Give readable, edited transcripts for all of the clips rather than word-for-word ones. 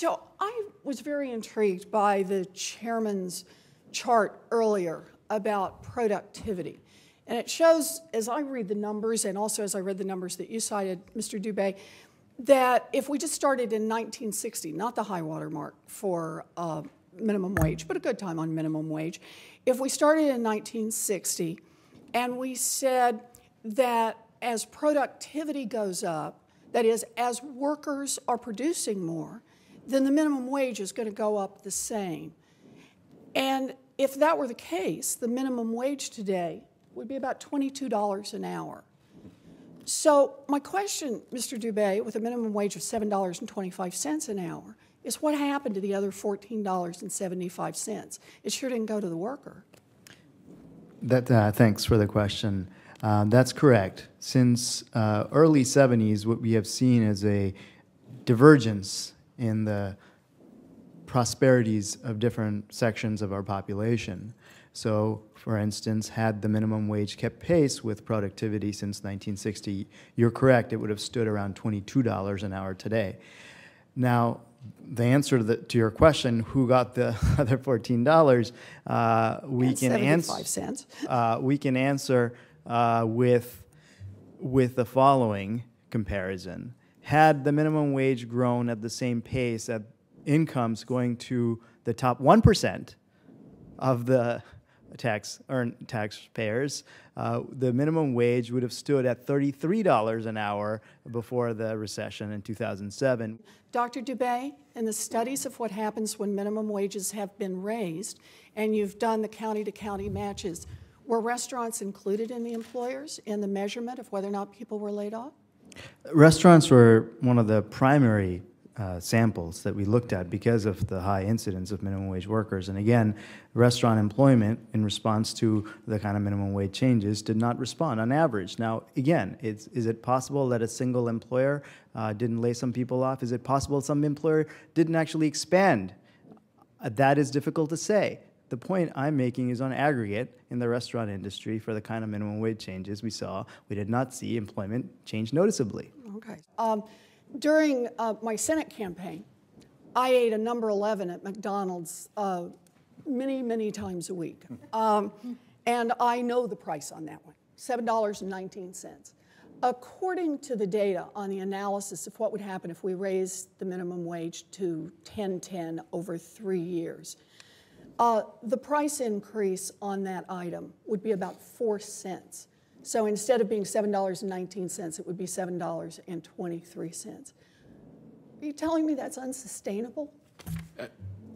So I was very intrigued by the chairman's chart earlier about productivity. And it shows, as I read the numbers, and also as I read the numbers that you cited, Mr. Dube, that if we just started in 1960, not the high water mark for minimum wage, but a good time on minimum wage, if we started in 1960 and we said that as productivity goes up, that is, as workers are producing more, then the minimum wage is going to go up the same. And if that were the case, the minimum wage today would be about $22 an hour. So my question, Mr. Dube, with a minimum wage of $7.25 an hour, is what happened to the other $14.75? It sure didn't go to the worker. Thanks for the question. That's correct. Since early 70s, what we have seen is a divergence in the prosperities of different sections of our population. So, for instance, had the minimum wage kept pace with productivity since 1960, you're correct, it would have stood around $22 an hour today. Now, the answer to your question, who got the other $14, we can answer with the following comparison. Had the minimum wage grown at the same pace at incomes going to the top 1% of the taxpayers, the minimum wage would have stood at $33 an hour before the recession in 2007. Dr. Dube, in the studies of what happens when minimum wages have been raised, and you've done the county-to-county matches, were restaurants included in the employers in the measurement of whether or not people were laid off? Restaurants were one of the primary samples that we looked at because of the high incidence of minimum wage workers. And again, restaurant employment in response to the kind of minimum wage changes did not respond on average. Now, again, is it possible that a single employer didn't lay some people off? Is it possible some employer didn't actually expand? That is difficult to say. The point I'm making is on aggregate in the restaurant industry for the kind of minimum wage changes we saw, we did not see employment change noticeably. Okay. During my Senate campaign, I ate a number 11 at McDonald's many, many times a week. And I know the price on that one, $7.19. According to the data on the analysis of what would happen if we raised the minimum wage to $10.10 over 3 years, the price increase on that item would be about 4 cents. So instead of being $7.19, it would be $7.23. Are you telling me that's unsustainable?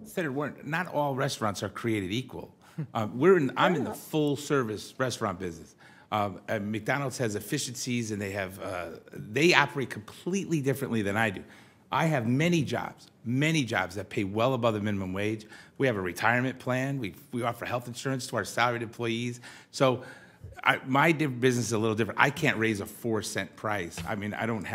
Senator Warren, not all restaurants are created equal. I'm in the full-service restaurant business. McDonald's has efficiencies, and they operate completely differently than I do. I have many jobs that pay well above the minimum wage. We have a retirement plan. We offer health insurance to our salaried employees. So my business is a little different. I can't raise a 4-cent price. I mean, I don't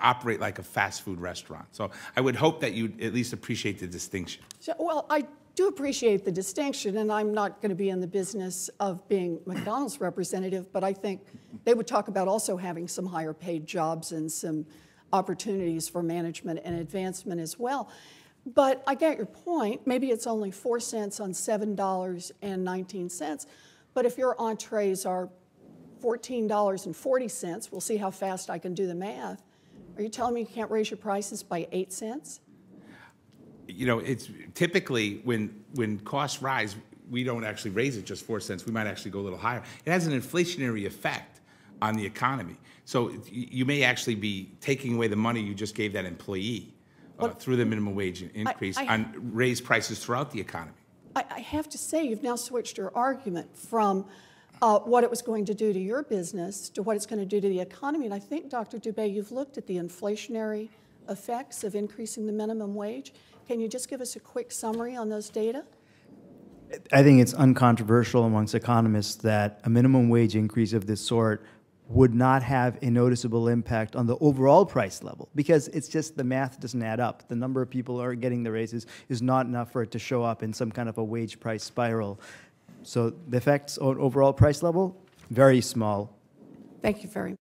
operate like a fast food restaurant. So I would hope that you'd at least appreciate the distinction. So, well, I do appreciate the distinction, and I'm not going to be in the business of being McDonald's representative, but I think they would talk about also having some higher paid jobs and some opportunities for management and advancement as well. But I get your point. Maybe it's only 4 cents on $7.19. But if your entrees are $14.40, we'll see how fast I can do the math. Are you telling me you can't raise your prices by 8 cents? You know, it's typically when costs rise, we don't actually raise it just 4 cents. We might actually go a little higher. It has an inflationary effect on the economy. So you may actually be taking away the money you just gave that employee through the minimum wage increase and raise prices throughout the economy. I have to say, you've now switched your argument from what it was going to do to your business to what it's going to do to the economy. And I think, Dr. Dube, you've looked at the inflationary effects of increasing the minimum wage. Can you just give us a quick summary on those data? I think it's uncontroversial amongst economists that a minimum wage increase of this sort would not have a noticeable impact on the overall price level because it's just the math doesn't add up. The number of people who are getting the raises is not enough for it to show up in some kind of a wage price spiral. So the effects on overall price level, very small. Thank you very much.